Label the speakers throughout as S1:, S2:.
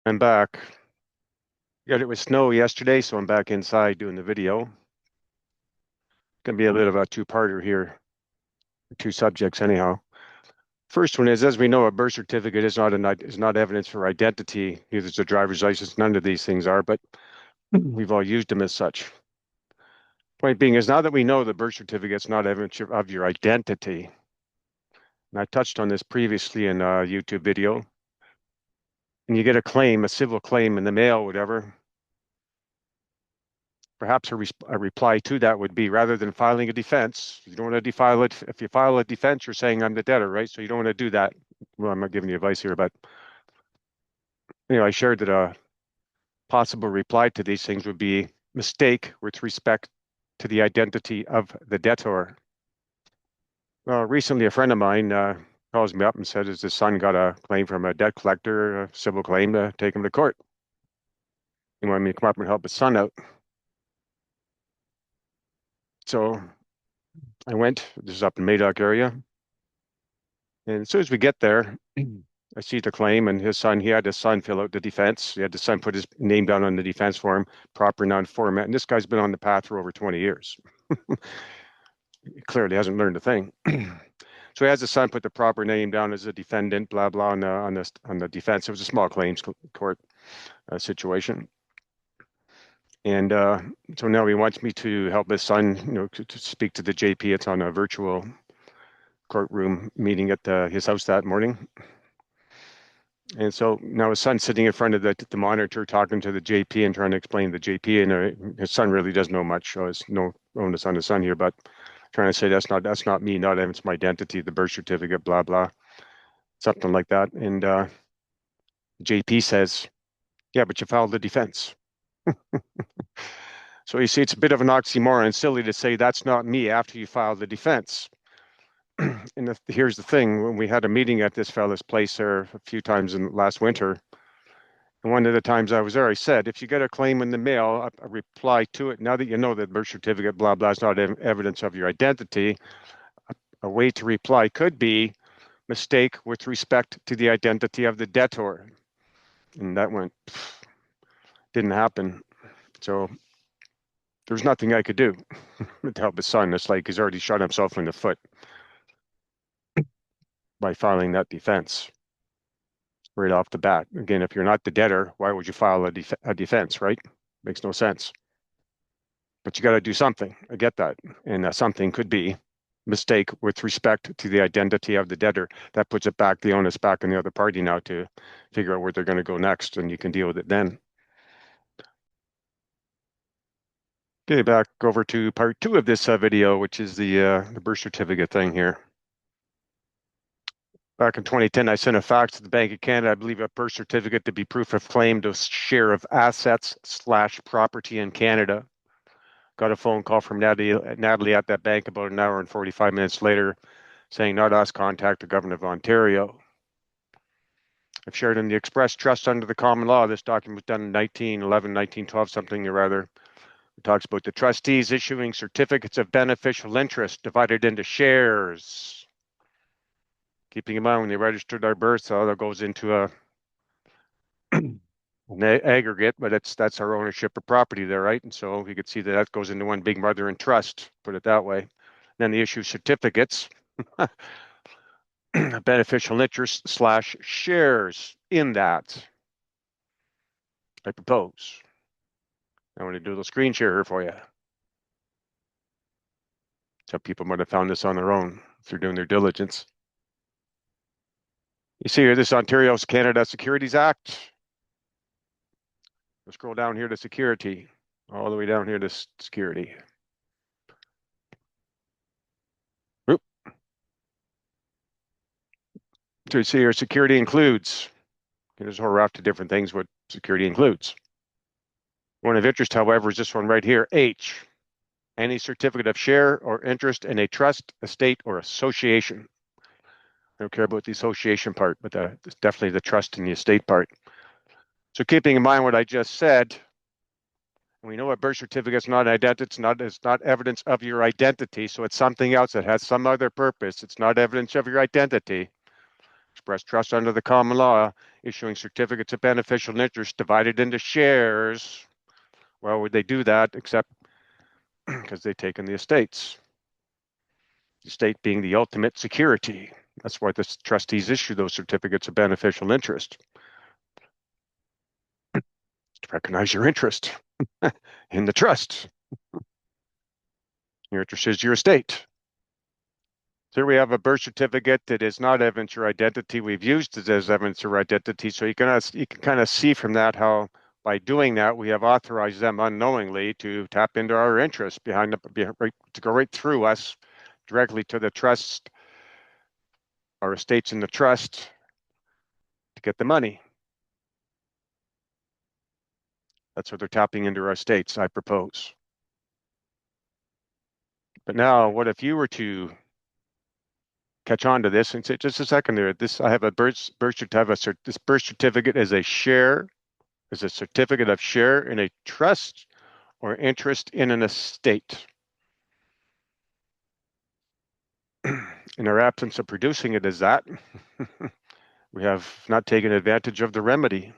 S1: I'm back. Yeah, it was snow yesterday, so I'm back inside doing the video. Gonna be a bit of a two-parter here, two subjects anyhow. First one is, as we know, a birth certificate is not evidence for identity. Neither is a driver's license. None of these things are, but we've all used them as such. Point being is, now that we know the birth certificate's not evidence of your identity, and I touched on this previously in a YouTube video, and you get a claim, a civil claim in the mail, whatever. Perhaps a reply to that would be, rather than filing a defense, you don't want to file it. If you file a defense, you're saying I'm the debtor, right? So you don't want to do that. Well, I'm not giving you advice here, but I shared that a possible reply to these things would be mistake with respect to the identity of the debtor. Well, recently a friend of mine calls me up and said his son got a claim from a debt collector, a civil claim to take him to court. He wanted me to come up and help his son out. So I went. This is up in Madoc area. And as soon as we get there, I see the claim, and he had his son fill out the defense. He had his son put his name down on the defense form, proper non-format. And this guy's been on the path for over 20 years. He clearly hasn't learned a thing. So he has his son put the proper name down as a defendant, blah, blah, on the defense. It was a small claims court situation. And so now he wants me to help his son, to speak to the JP. It's on a virtual courtroom meeting at his house that morning. And so now his son's sitting in front of the monitor talking to the JP and trying to explain the JP. And his son really doesn't know much. So there's no onus on his son here, but trying to say that's not me, not evidence of my identity, the birth certificate, blah, blah, something like that. And JP says, yeah, but you filed the defense. So you see, it's a bit of an oxymoron, silly to say that's not me after you file the defense. And here's the thing, when we had a meeting at this fella's place there a few times in last winter, and one of the times I was there, I said, if you get a claim in the mail, a reply to it, now that you know that birth certificate, blah, blah, is not evidence of your identity, a way to reply could be mistake with respect to the identity of the debtor. And that didn't happen. So there's nothing I could do to help his son. It's like he's already shot himself in the foot by filing that defense right off the bat. Again, if you're not the debtor, why would you file a defense, right? Makes no sense. But you got to do something. I get that. And something could be mistake with respect to the identity of the debtor. That puts the onus back on the other party now to figure out where they're going to go next, and you can deal with it then. Okay, back over to part 2 of this video, which is the birth certificate thing here. Back in 2010, I sent a fax to the Bank of Canada, I believe a birth certificate to be proof of claim to share of assets/property in Canada. Got a phone call from Natalie at that bank about an hour and 45 minutes later saying, not us, contact the government of Ontario. I've shared in the Express Trust under the common law. This document was done in 1911, 1912, something or other. It talks about the trustees issuing certificates of beneficial interest divided into shares. Keeping in mind when they registered our births, all that goes into an aggregate, but that's our ownership of property there, right? And so you could see that goes into one big mother in trust, put it that way. Then they issue certificates, beneficial interest/shares in that. I propose. I want to do a little screen share here for you. Some people might have found this on their own if they're doing their diligence. You see here, this Ontario's Canada Securities Act. We'll scroll down here to security, all the way down here to security. Oop. So you see here, security includes. There's a whole raft of different things what security includes. One of interest, however, is this one right here, H. Any certificate of share or interest in a trust, estate, or association. I don't care about the association part, but it's definitely the trust and the estate part. So keeping in mind what I just said, we know a birth certificate is not identity. It's not evidence of your identity. So it's something else that has some other purpose. It's not evidence of your identity. express trust under the common law, issuing certificates of beneficial interest divided into shares. Well, would they do that except because they take in the estates? The estate being the ultimate security. That's why the trustees issue those certificates of beneficial interest, to recognize your interest in the trust. Your interest is your estate. Here we have a birth certificate that is not evidence of your identity. We've used it as evidence of your identity. So you can kind of see from that how by doing that, we have authorized them unknowingly to tap into our interest to go right through us directly to the trust, our estates in the trust, to get the money. That's what they're tapping into our estates, I propose. But now, what if you were to catch on to this and say, just a second there, I have a birth certificate. This birth certificate is a certificate of share in a trust or interest in an estate. In our absence of producing it as that, we have not taken advantage of the remedy.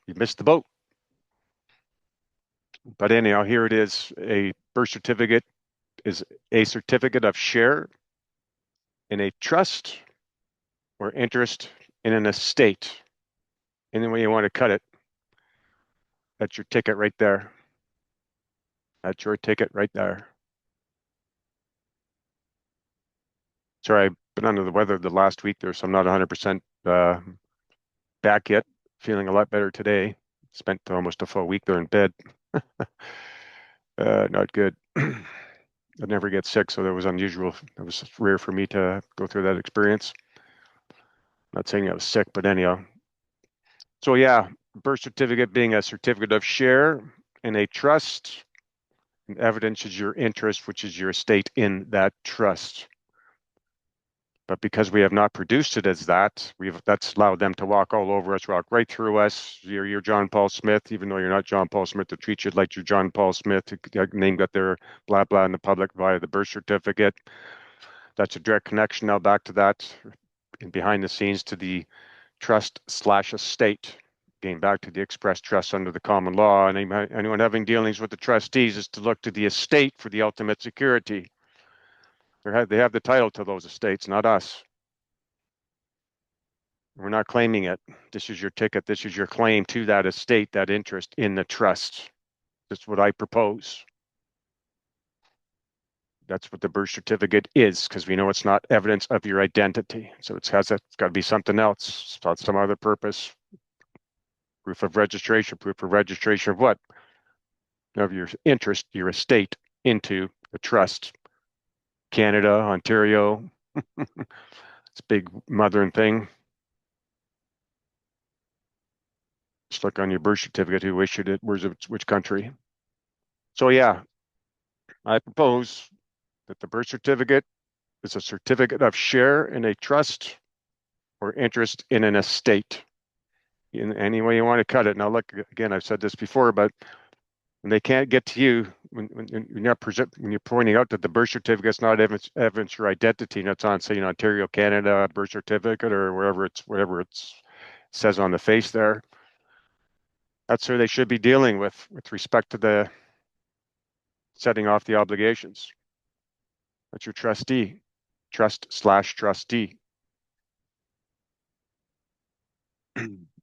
S1: You missed the boat. But anyhow, here it is. A birth certificate is a certificate of share in a trust or interest in an estate. Any way you want to cut it, that's your ticket right there. That's your ticket right there. Sorry, I've been under the weather the last week there, so I'm not 100% back yet. Feeling a lot better today. Spent almost a full week there in bed. Not good. I never get sick, so that was unusual. It was rare for me to go through that experience. Not saying I was sick, but anyhow. So yeah, birth certificate being a certificate of share in a trust, and evidence is your interest, which is your estate in that trust. But because we have not produced it as that, that's allowed them to walk all over us, walk right through us. You're John Paul Smith, even though you're not John Paul Smith, to treat you like you're John Paul Smith, name got their blah blah in the public via the birth certificate. That's a direct connection now back to that, and behind the scenes to the trust/estate. Again, back to the express trust under the common law. And anyone having dealings with the trustees is to look to the estate for the ultimate security. They have the title to those estates, not us. We're not claiming it. This is your ticket. This is your claim to that estate, that interest in the trust. That's what I propose. That's what the birth certificate is, because we know it's not evidence of your identity. So it's got to be something else. It's got some other purpose. Proof of registration. Proof of registration of what? Of your interest, your estate into the trust. Canada, Ontario. It's a big modern thing. Just look on your birth certificate who issued it, which country. So yeah, I propose that the birth certificate is a certificate of share in a trust or interest in an estate. In any way you want to cut it. Now, look, again, I've said this before, but when they can't get to you, when you're pointing out that the birth certificate is not evidence your identity, and it's on, say, Ontario, Canada birth certificate or whatever it says on the face there, that's who they should be dealing with respect to the setting off the obligations. That's your trustee, trust/trustee.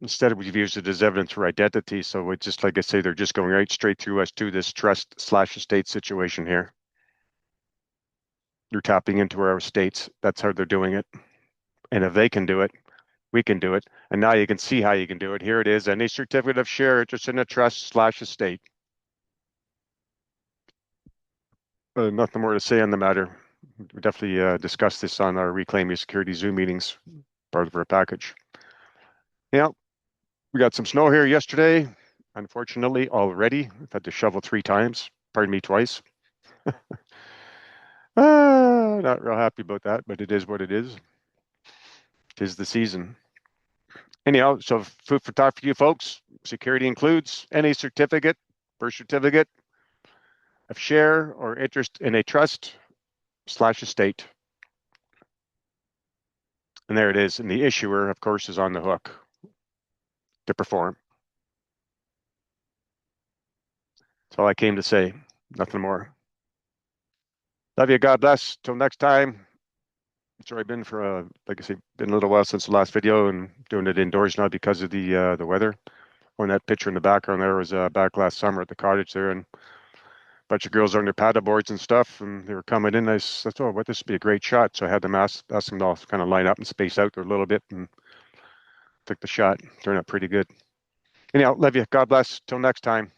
S1: Instead, we've used it as evidence for identity. So it's just like I say, they're just going right straight through us to this trust/estate situation here. You're tapping into our estates. That's how they're doing it. And if they can do it, we can do it. And now you can see how you can do it. Here it is. Any certificate of share interest in a trust/estate. Nothing more to say on the matter. We definitely discussed this on our Reclaim Your Security Zoom meetings, part of our package. Yeah, we got some snow here yesterday. Unfortunately, already. I've had to shovel 3 times. Pardon me, twice. Not real happy about that, but it is what it is. Tis the season. Anyhow, so food for thought for you folks. Security includes any certificate, birth certificate of share or interest in a trust/estate. And there it is. And the issuer, of course, is on the hook to perform. That's all I came to say. Nothing more. Love you. God bless. Till next time. Sorry, been for like I say, been a little while since the last video, and doing it indoors now because of the weather. On that picture in the background there was back last summer at the cottage there, and a bunch of girls on their paddle boards and stuff, and they were coming in. I thought, oh, what, this would be a great shot. So I had them ask them to all kind of line up and space out there a little bit, and took the shot. Turned out pretty good. Anyhow, love you. God bless. Till next time.